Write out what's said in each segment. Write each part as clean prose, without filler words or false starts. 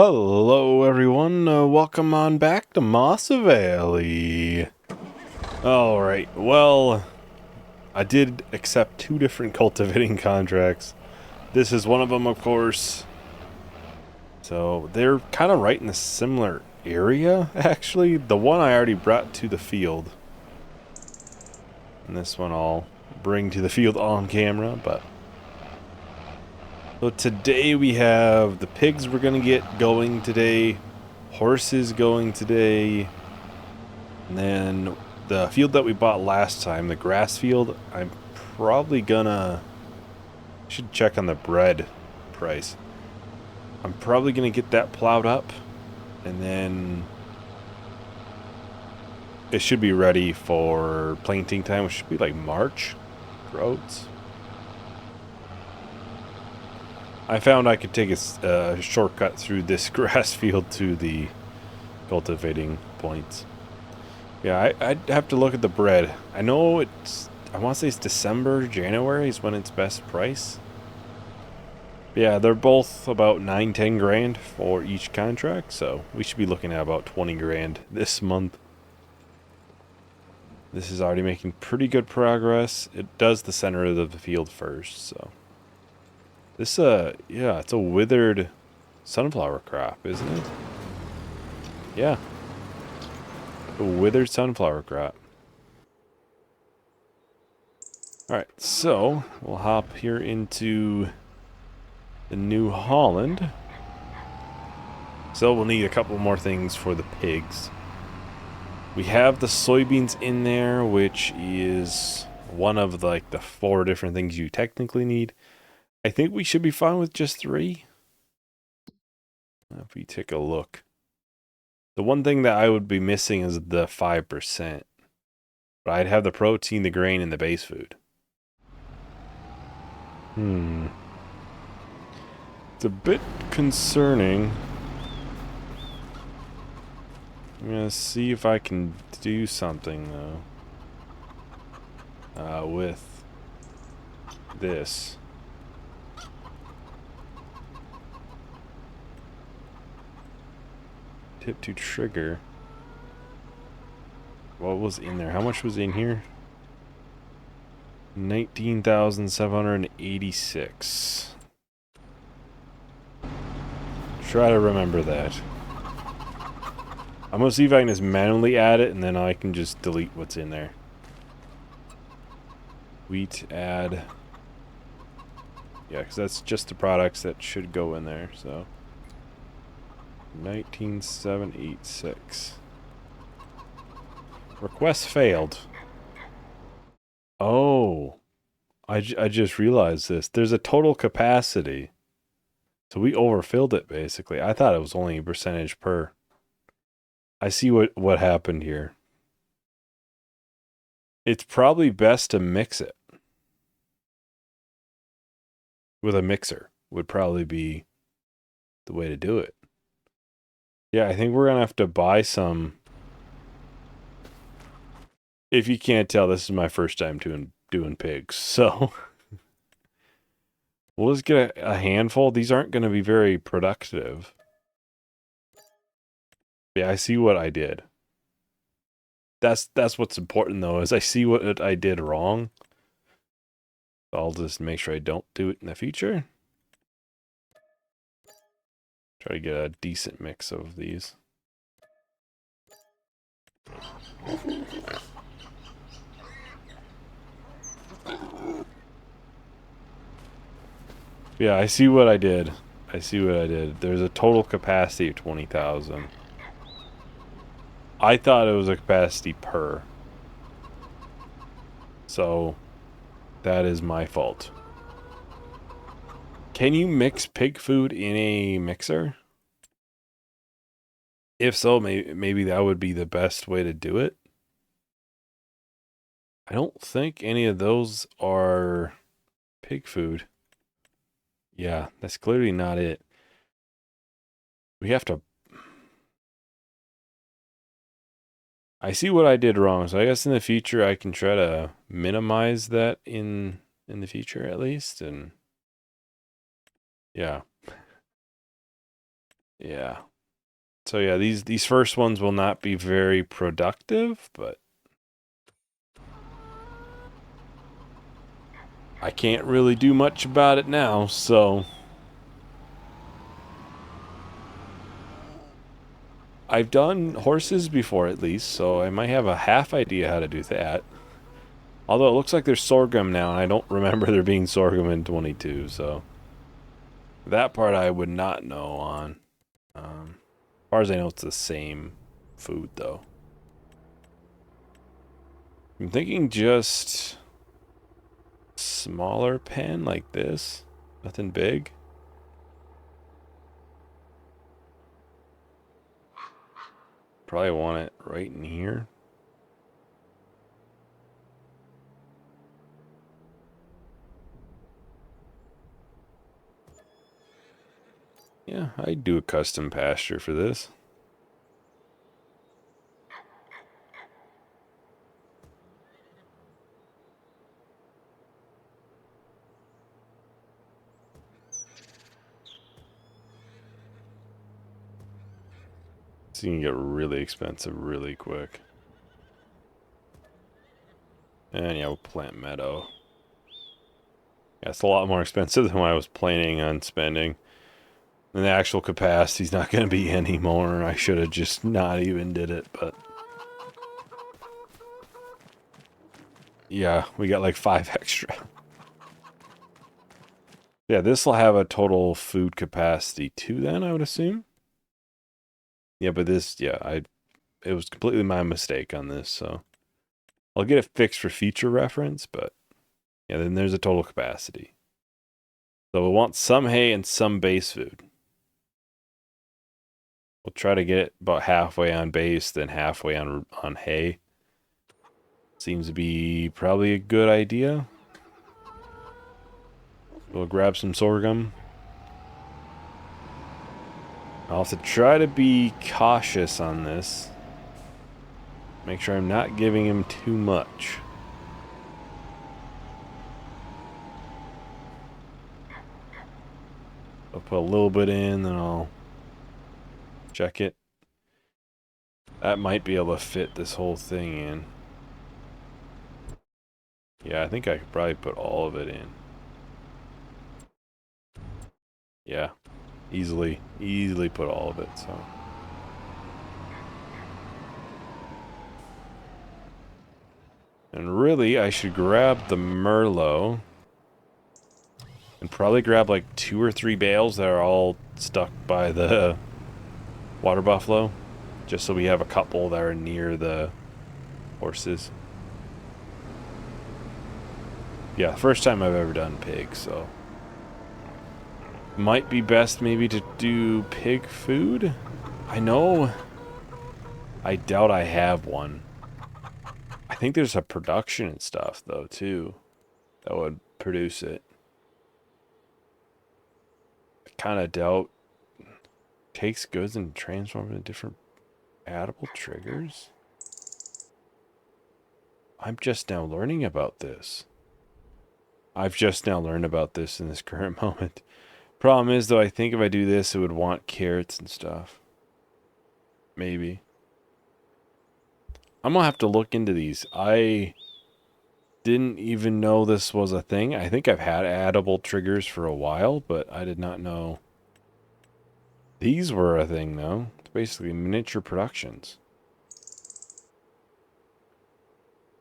Hello everyone, welcome on back to Moss Valley. Alright, well, I did accept 2 different cultivating contracts. This is one of them, of course. So, they're kind of right in a similar area, actually. The one I already brought to the field. And this one I'll bring to the field on camera, but... So today we have the pigs we're going to get going today, horses going today, and then the field that we bought last time, the grass field, I'm probably gonna, should check on the bread price. I'm probably going to get that plowed up, and then it should be ready for planting time, which should be like March for oats. I found I could take a shortcut through this grass field to the cultivating points. Yeah, I'd have to look at the bread. I know it's, I want to say it's December, January is when it's best price. Yeah, they're both about 9-10 grand for each contract, so we should be looking at about 20 grand this month. This is already making pretty good progress. It does the center of the field first, so. This, yeah, it's a withered sunflower crop, isn't it? Yeah. A withered sunflower crop. Alright, so we'll hop here into the New Holland. So we'll need a couple more things for the pigs. We have the soybeans in there, which is one of like the 4 different things you technically need. I think we should be fine with just 3. If we take a look. The one thing that I would be missing is the 5%. But I'd have the protein, the grain, and the base food. It's a bit concerning. I'm gonna see if I can do something, though. With this. Tip to trigger. What was in there? How much was in here? 19,786. Try to remember that. I'm gonna see if I can just manually add it, and then I can just delete what's in there. Wheat add. Yeah, because that's just the products that should go in there, so. 19,786. Request failed. Oh. I just realized this. There's a total capacity. So we overfilled it, basically. I thought it was only a percentage per. I see what happened here. It's probably best to mix it. With a mixer would probably be the way to do it. Yeah, I think we're going to have to buy some. If you can't tell, this is my first time doing pigs, so. We'll just get a handful. These aren't going to be very productive. Yeah, I see what I did. That's what's important, though, is I see what I did wrong. I'll just make sure I don't do it in the future. Try to get a decent mix of these. Yeah, I see what I did. I see what I did. There's a total capacity of 20,000. I thought it was a capacity per. So, that is my fault. Can you mix pig food in a mixer? If so, maybe that would be the best way to do it. I don't think any of those are pig food. Yeah, that's clearly not it. We have to... I see what I did wrong, so I guess in the future I can try to minimize that in the future at least, and... Yeah. Yeah. So yeah, these first ones will not be very productive, but I can't really do much about it now, so I've done horses before at least, so I might have a half idea how to do that. Although it looks like there's sorghum now, and I don't remember there being sorghum in 22, so that part I would not know on. As far as I know, it's the same food, though. I'm thinking just smaller pen like this. Nothing big. Probably want it right in here. Yeah, I'd do a custom pasture for this. It's gonna get really expensive really quick. And yeah, we'll plant meadow. Yeah, it's a lot more expensive than what I was planning on spending. And the actual capacity's not going to be any more. I should have just not even did it, but... yeah, we got like 5 extra. Yeah, this will have a total food capacity too then, I would assume. Yeah, but this, yeah, it was completely my mistake on this, so... I'll get it fixed for future reference, but... yeah, then there's a total capacity. So we'll want some hay and some base food. We'll try to get it about halfway on base, then halfway on hay. Seems to be probably a good idea. We'll grab some sorghum. I'll have to try to be cautious on this. Make sure I'm not giving him too much. I'll put a little bit in, then I'll check it. That might be able to fit this whole thing in. Yeah, I think I could probably put all of it in. Yeah, easily put all of it, so. And really, I should grab the Merlot. And probably grab like 2 or 3 bales that are all stuck by the water buffalo. Just so we have a couple that are near the horses. Yeah, first time I've ever done pig, so. Might be best maybe to do pig food. I know. I doubt I have one. I think there's a production and stuff, though, too. That would produce it. I kind of doubt. Takes goods and transforms into different addable triggers? I'm just now learning about this. I've just now learned about this in this current moment. Problem is, though, I think if I do this, it would want carrots and stuff. Maybe. I'm gonna have to look into these. I didn't even know this was a thing. I think I've had addable triggers for a while, but I did not know these were a thing, though. It's basically miniature productions.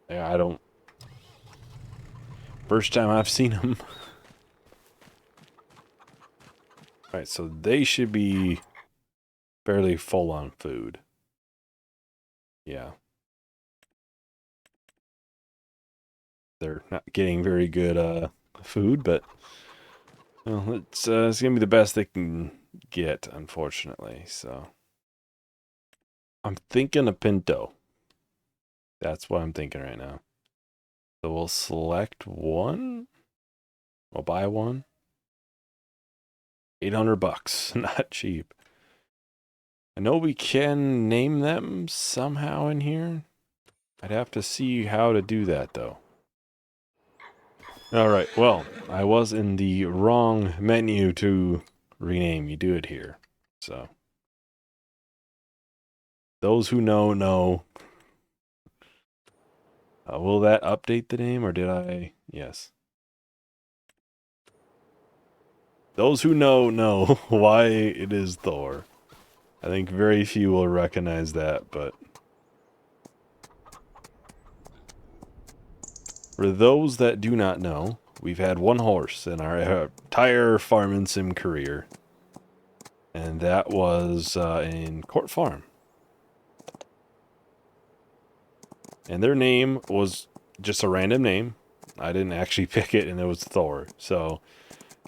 Yeah, I don't... First time I've seen them. Alright, so they should be fairly full on food. Yeah. They're not getting very good food, but well, it's gonna be the best they can get, unfortunately. So I'm thinking a Pinto. That's what I'm thinking right now. So we'll select one. We'll buy one. $800, not cheap. I know we can name them somehow in here. I'd have to see how to do that, though. Alright, well, I was in the wrong menu to rename. You do it here. So, Those who know, know. Will that update the name, or did I? Yes. Those who know, know why it is Thor. I think very few will recognize that, but for those that do not know, we've had one horse in our entire farm and sim career, and that was in Court Farm. And their name was just a random name. I didn't actually pick it, and it was Thor. So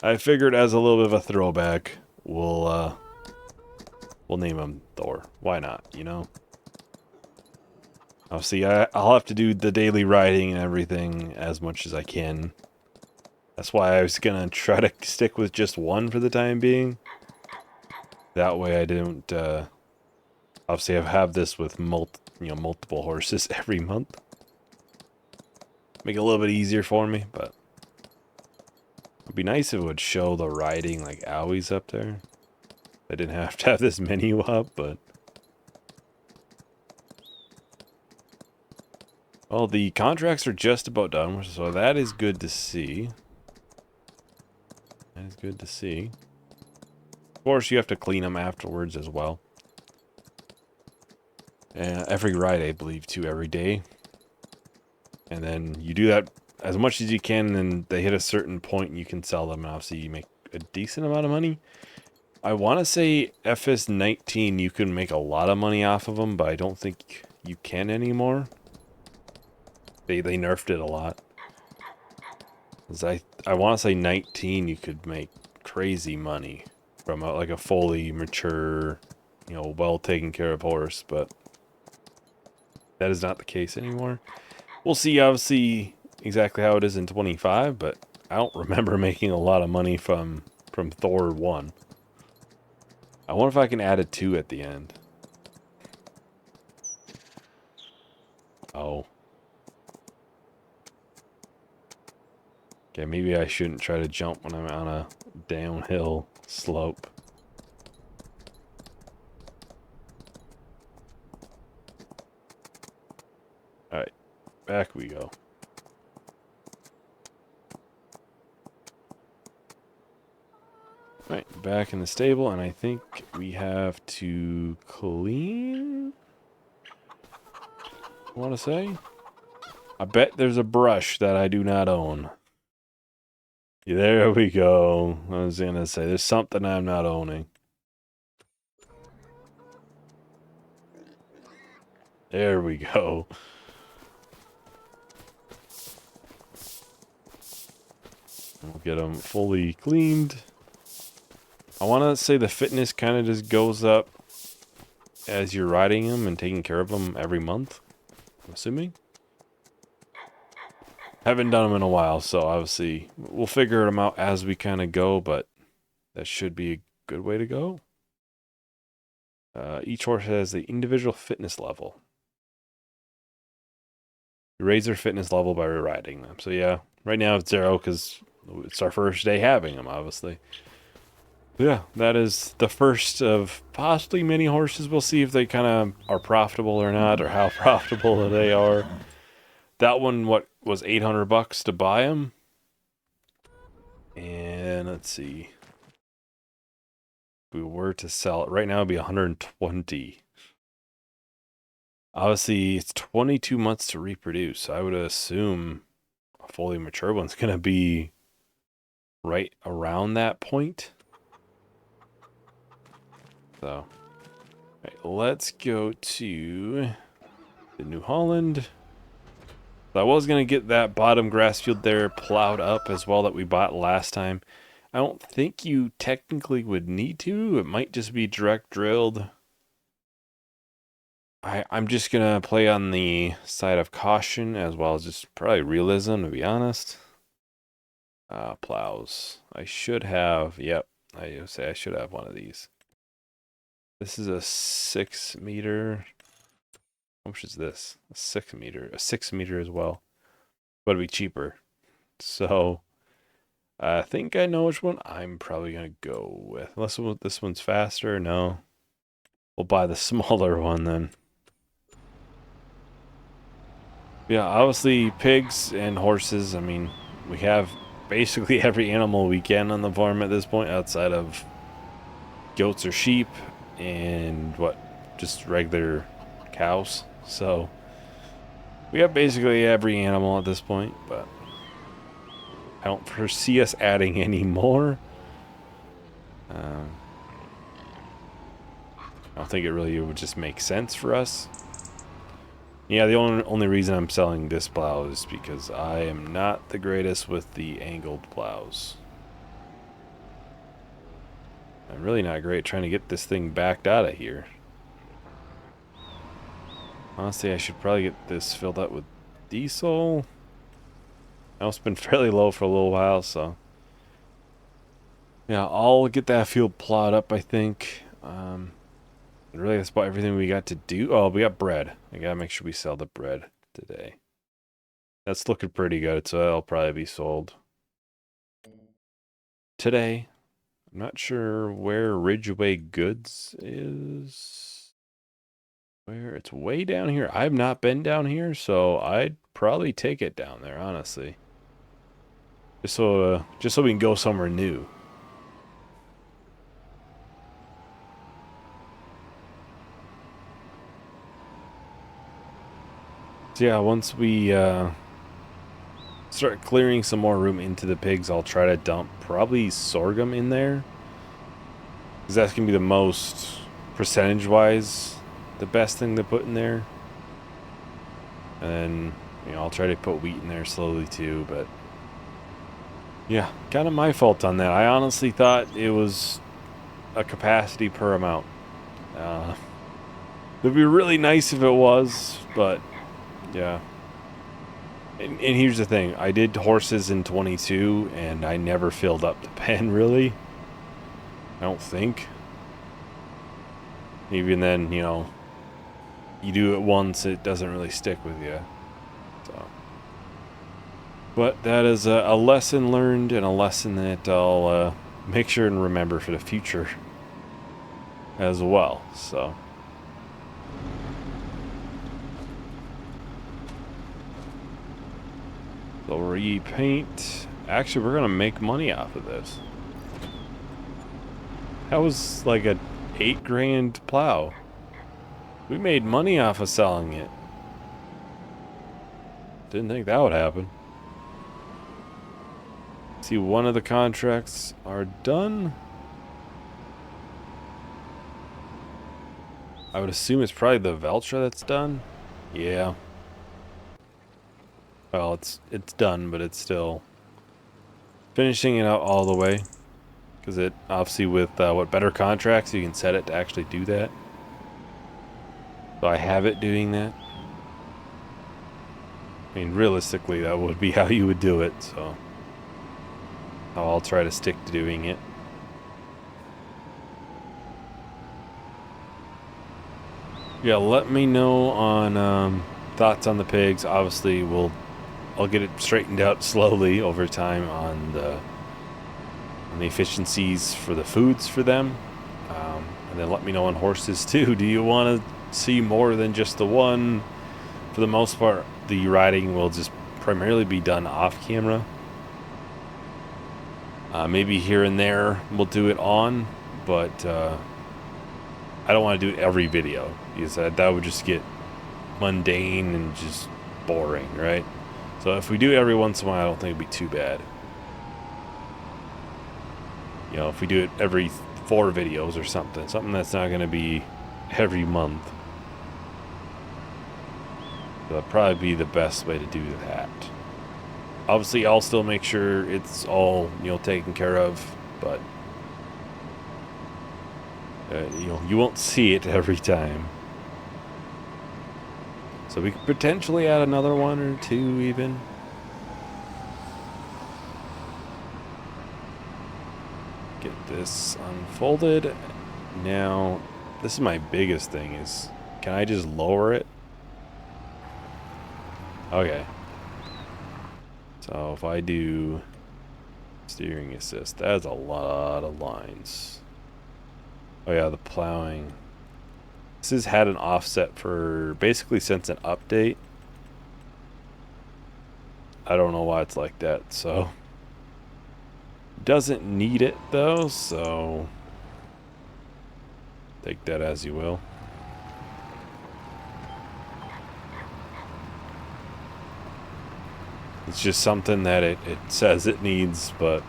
I figured, as a little bit of a throwback, we'll name him Thor. Why not? You know. Obviously, I'll have to do the daily riding and everything as much as I can. That's why I was gonna try to stick with just one for the time being. That way, I don't. Obviously, I have this with multiple horses every month. Make it a little bit easier for me, but it'd be nice if it would show the riding like owies up there. I didn't have to have this menu up, but well, the contracts are just about done, so that is good to see. That is good to see. Of course, you have to clean them afterwards as well. Every ride, I believe, too, every day. And then you do that as much as you can, and then they hit a certain point, and you can sell them, and obviously you make a decent amount of money. I want to say FS19, you can make a lot of money off of them, but I don't think you can anymore. They nerfed it a lot. I want to say 19, you could make crazy money from like a fully mature, well taken care of horse, but that is not the case anymore. We'll see, obviously, exactly how it is in 25, but I don't remember making a lot of money from Thor 1. I wonder if I can add a 2 at the end. Oh. Okay, maybe I shouldn't try to jump when I'm on a downhill slope. Alright, back we go. Alright, back in the stable, and I think we have to clean? I want to say? I bet there's a brush that I do not own. Yeah, there we go. I was going to say, there's something I'm not owning. There we go. We'll get them fully cleaned. I want to say the fitness kind of just goes up as you're riding them and taking care of them every month, I'm assuming. Haven't done them in a while, so obviously we'll figure them out as we kind of go, but that should be a good way to go. Each horse has the individual fitness level. You raise their fitness level by riding them. So yeah, right now it's 0 because it's our first day having them, obviously. But yeah, that is the first of possibly many horses. We'll see if they kind of are profitable or not, or how profitable they are. That one, what was $800 to buy them? And let's see. If we were to sell it right now, it'd be 120. Obviously, it's 22 months to reproduce. So I would assume a fully mature one's gonna be right around that point. So, right, let's go to the New Holland. I was going to get that bottom grass field there plowed up as well that we bought last time. I don't think you technically would need to. It might just be direct drilled. I'm just going to play on the side of caution as well as just probably realism, to be honest. Plows. I should have, yep, I say I should have one of these. This is a 6 meter. How much is this? A 6 meter. A 6 meter as well. But it'd be cheaper. So I think I know which one I'm probably going to go with. Unless this one's faster. No. We'll buy the smaller one then. Yeah, obviously pigs and horses. I mean, we have basically every animal we can on the farm at this point, outside of goats or sheep and just regular cows. So we have basically every animal at this point, but I don't foresee us adding any more. I don't think it really would just make sense for us. Yeah, the only reason I'm selling this plow is because I am not the greatest with the angled plows. I'm really not great trying to get this thing backed out of here. Honestly, I should probably get this filled up with diesel. Now it's been fairly low for a little while, so yeah, I'll get that field plowed up, I think. Really, that's about everything we got to do. Oh, we got bread. I gotta make sure we sell the bread today. That's looking pretty good, so that'll probably be sold today. I'm not sure where Ridgeway Goods is. Where? It's way down here. I've not been down here, so I'd probably take it down there, honestly. Just so we can go somewhere new. So yeah, once we start clearing some more room into the pigs, I'll try to dump probably sorghum in there. Because that's going to be the most, percentage-wise, the best thing to put in there. And then, I'll try to put wheat in there slowly too, but yeah, kind of my fault on that. I honestly thought it was a capacity per amount. It'd be really nice if it was, but yeah. And here's the thing. I did horses in 22, and I never filled up the pen, really. I don't think. Even then, you do it once, it doesn't really stick with you. So, but that is a lesson learned, and a lesson that I'll make sure and remember for the future as well. So, repaint. Actually, we're gonna make money off of this. That was like a 8 grand plow. We made money off of selling it. Didn't think that would happen. See, one of the contracts are done. I would assume it's probably the Veltra that's done. Yeah. Well, it's done, but it's still finishing it out all the way. Because it, obviously with better contracts, you can set it to actually do that. So I have it doing that. I mean, realistically, that would be how you would do it, so I'll try to stick to doing it. Yeah, let me know on thoughts on the pigs. Obviously, I'll get it straightened out slowly over time on the efficiencies for the foods for them, and then let me know on horses too. Do you want to see more than just the one? For the most part, the riding will just primarily be done off camera. Maybe here and there we'll do it on, but I don't want to do it every video because that would just get mundane and just boring, right? So if we do it every once in a while, I don't think it'd be too bad. If we do it every 4 videos or something that's not going to be every month. That'd probably be the best way to do that. Obviously, I'll still make sure it's all, taken care of, but you won't see it every time. So we could potentially add another 1 or 2 even. Get this unfolded. Now, this is my biggest thing is, can I just lower it? Okay. So if I do steering assist, that's a lot of lines. Oh yeah, the plowing. This has had an offset for basically since an update. I don't know why it's like that, so. Doesn't need it though, so take that as you will. It's just something that it says it needs, but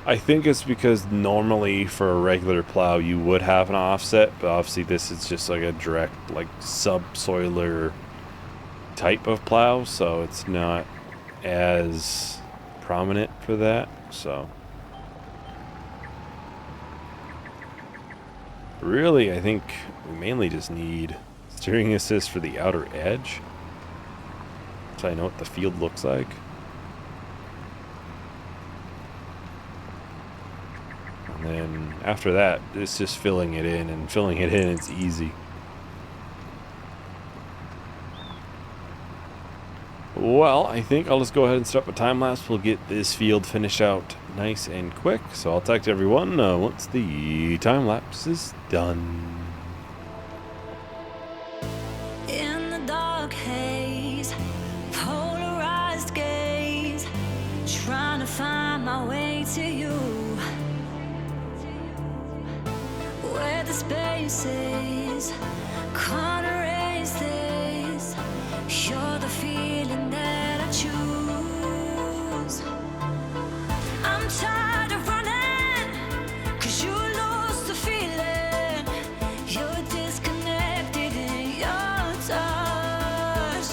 I think it's because normally for a regular plow you would have an offset, but obviously this is just like a direct like subsoiler type of plow, so it's not as prominent for that. So really I think we mainly just need steering assist for the outer edge, so I know what the field looks like. And then after that, it's just filling it in, and filling it in, it's easy. Well, I think I'll just go ahead and start a time lapse. We'll get this field finished out nice and quick. So I'll talk to everyone once the time lapse is done. In the dark haze, polarized gaze, trying to find my way to you. Where the spaces can't erase this, you're the feeling that I choose. I'm tired of running, 'cause you lost the feeling. You're disconnected in your touch.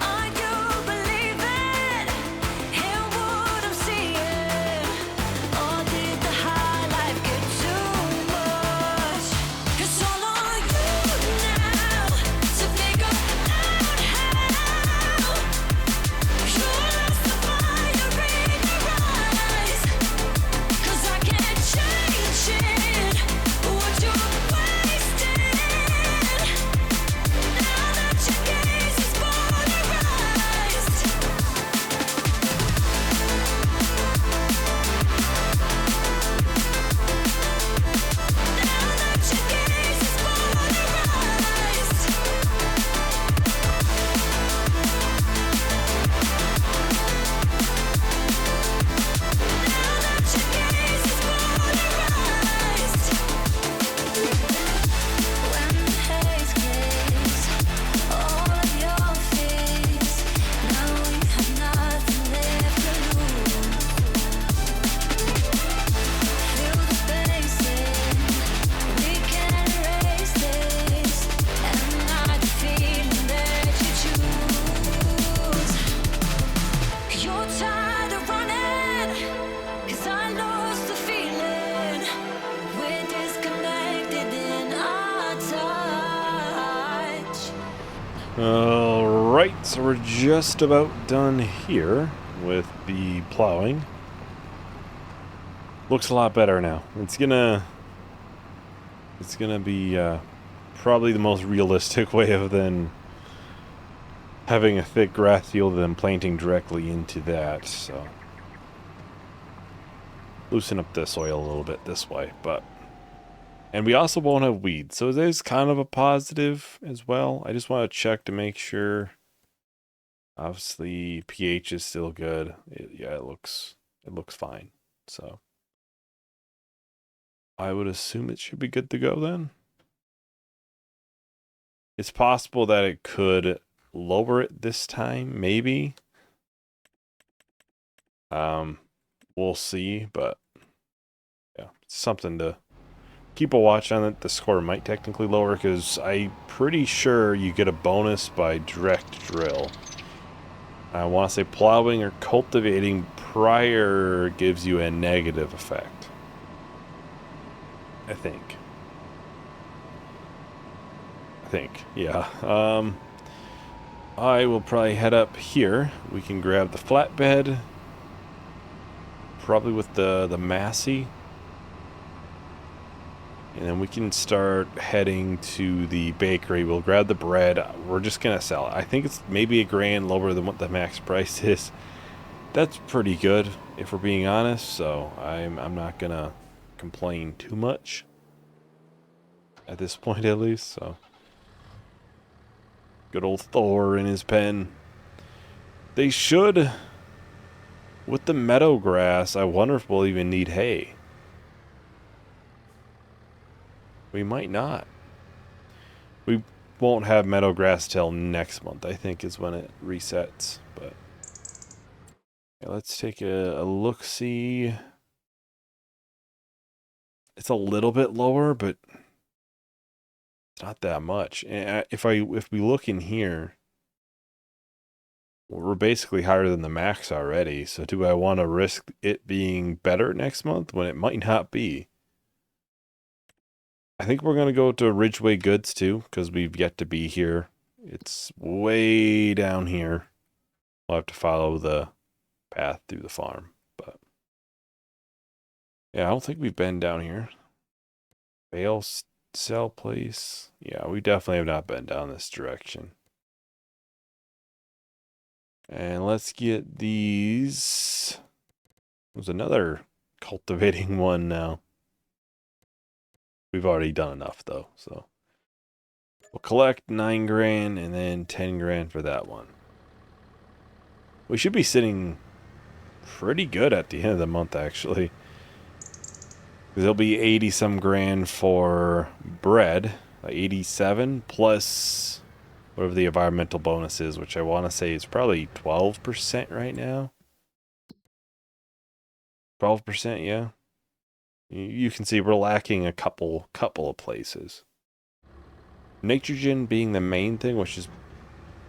Are you believing in what I'm seeing? Or did the high life get too much? It's all on you now to figure out how. You lost the fire in your eyes, 'cause I can't change it. What you're wasting now that your gaze is polarized. Now that your gaze is polarized. Now that your gaze is polarized. When the haze clears all of your fears, now we have nothing left to lose. Fill the spaces, we can erase this, and not the feeling that you choose. You're tired of running, 'cause I lost the feeling. We're disconnected in our touch. Alright, so we're just about done here with the plowing. Looks a lot better now. It's gonna be probably the most realistic way of then having a thick grass field and then planting directly into that, so loosen up the soil a little bit this way, but and we also won't have weeds, so there's kind of a positive as well. I just want to check to make sure. Obviously pH is still good. It looks fine, so I would assume it should be good to go then. It's possible that it could lower it this time, maybe. We'll see, but yeah, it's something to keep a watch on. It. The score might technically lower because I'm pretty sure you get a bonus by direct drill. I want to say plowing or cultivating prior gives you a negative effect. I think, yeah. I will probably head up here. We can grab the flatbed, probably with the Massey, and then we can start heading to the bakery. We'll grab the bread. We're just gonna sell it. I think it's maybe $1,000 lower than what the max price is. That's pretty good, if we're being honest. So I'm not gonna complain too much at this point, at least. So good old Thor in his pen. They should. With the meadow grass, I wonder if we'll even need hay. We might not. We won't have meadow grass till next month, I think, is when it resets. But yeah, let's take a look-see. It's a little bit lower, but it's not that much. And if we look in here, we're basically higher than the max already. So do I want to risk it being better next month when it might not be? I think we're going to go to Ridgeway Goods too, because we've yet to be here. It's way down here. We'll have to follow the path through the farm. But yeah, I don't think we've been down here. Bale sell place. Yeah, we definitely have not been down this direction. And let's get these. There's another cultivating one now. We've already done enough though, so we'll collect 9 grand and then 10 grand for that one. We should be sitting pretty good at the end of the month, actually. There'll be 80 some grand for bread, like 87 plus whatever the environmental bonus is, which I want to say is probably 12% right now. 12%, yeah. You can see we're lacking a couple of places. Nitrogen being the main thing, which is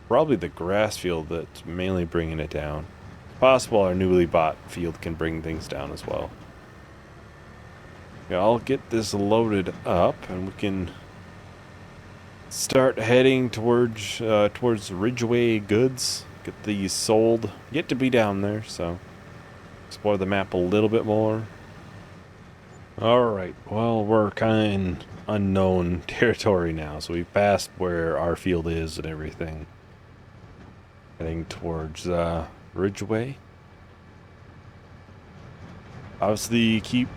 probably the grass field that's mainly bringing it down. It's possible our newly bought field can bring things down as well. Yeah, I'll get this loaded up and we can start heading towards Ridgeway Goods. Get these sold. Yet to be down there, so explore the map a little bit more. Alright, well, we're kind of unknown territory now, so we've passed where our field is and everything. Heading towards Ridgeway. Obviously, keep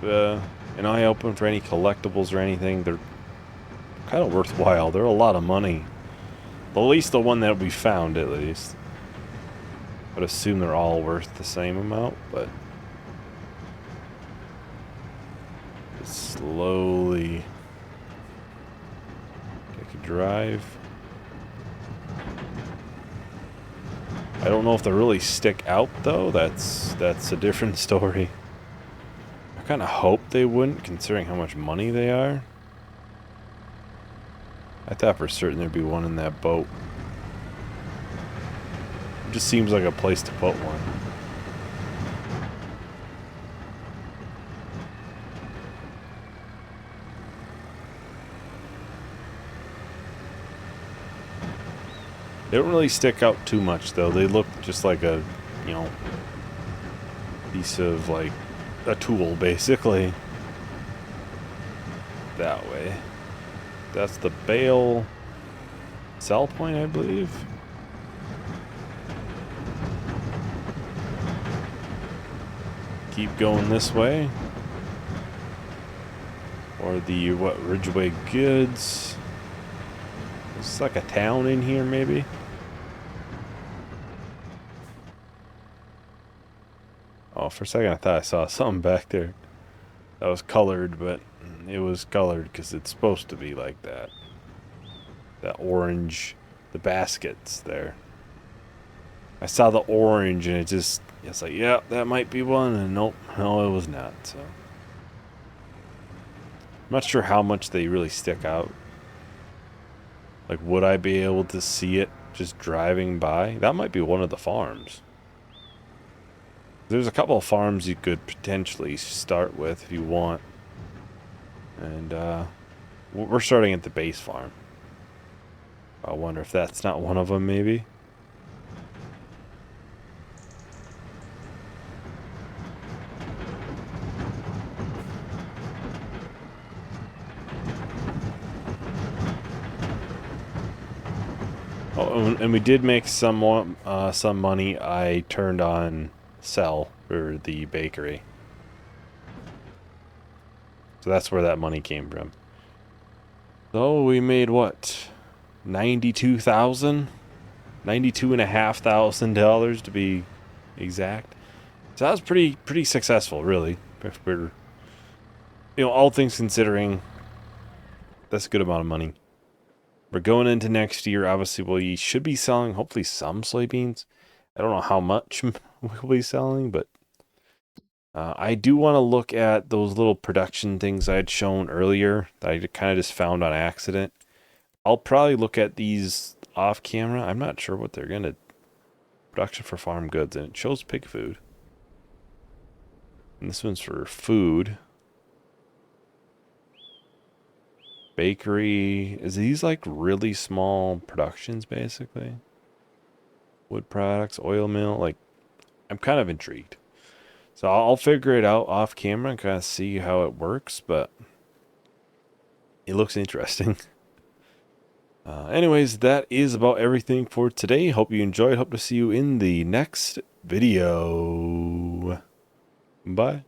an eye open for any collectibles or anything. They're kind of worthwhile. They're a lot of money. At least the one that we found, at least. I'd assume they're all worth the same amount, but slowly take a drive. I don't know if they really stick out though. That's a different story. I kind of hope they wouldn't, considering how much money they are. I thought for certain there'd be one in that boat. It just seems like a place to put one. They don't really stick out too much, though. They look just like a, you know, piece of, like, a tool, basically. That way. That's the bale sell point, I believe. Keep going this way. Or the, what, Ridgeway Goods. It's like a town in here, maybe. Oh, for a second I thought I saw something back there that was colored, but it was colored because it's supposed to be like that. That orange, the baskets there. I saw the orange and it's like, yeah, that might be one, and nope, no, it was not, so. I'm not sure how much they really stick out. Like, would I be able to see it just driving by? That might be one of the farms. There's a couple of farms you could potentially start with if you want. And we're starting at the base farm. I wonder if that's not one of them, maybe. Oh, and we did make some money. I turned on sell for the bakery. So that's where that money came from. So we made what? 92,000? $92,500 to be exact. So that was pretty successful, really. If we're, all things considering, that's a good amount of money. We're going into next year. Obviously, we should be selling hopefully some soybeans. I don't know how much we'll be selling, but I do want to look at those little production things I had shown earlier that I kind of just found on accident. I'll probably look at these off camera. I'm not sure what they're going to... Production for farm goods, and it shows pig food. And this one's for food. Bakery. Is these like really small productions, basically? Wood products, oil mill. Like, I'm kind of intrigued. So I'll figure it out off camera and kind of see how it works, but it looks interesting. Anyways, that is about everything for today. Hope you enjoyed. Hope to see you in the next video. Bye.